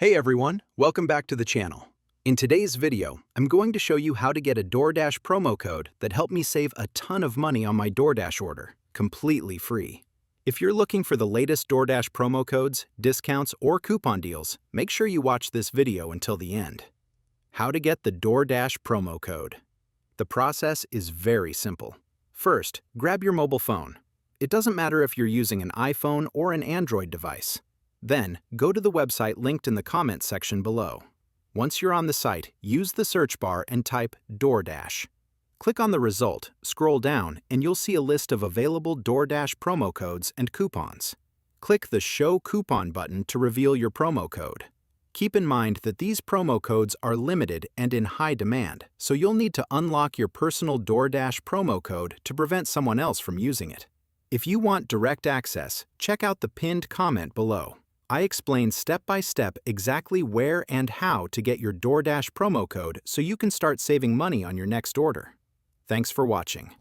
Hey everyone, welcome back to the channel. In today's video, I'm going to show you how to get a DoorDash promo code that helped me save a ton of money on my DoorDash order, completely free. If you're looking for the latest DoorDash promo codes, discounts, or coupon deals, make sure you watch this video until the end. How to get the DoorDash promo code. The process is very simple. First, grab your mobile phone. It doesn't matter if you're using an iPhone or an Android device. Then, go to the website linked in the comments section below. Once you're on the site, use the search bar and type DoorDash. Click on the result, scroll down, and you'll see a list of available DoorDash promo codes and coupons. Click the Show Coupon button to reveal your promo code. Keep in mind that these promo codes are limited and in high demand, so you'll need to unlock your personal DoorDash promo code to prevent someone else from using it. If you want direct access, check out the pinned comment below. I explain step-by-step exactly where and how to get your DoorDash promo code so you can start saving money on your next order. Thanks for watching.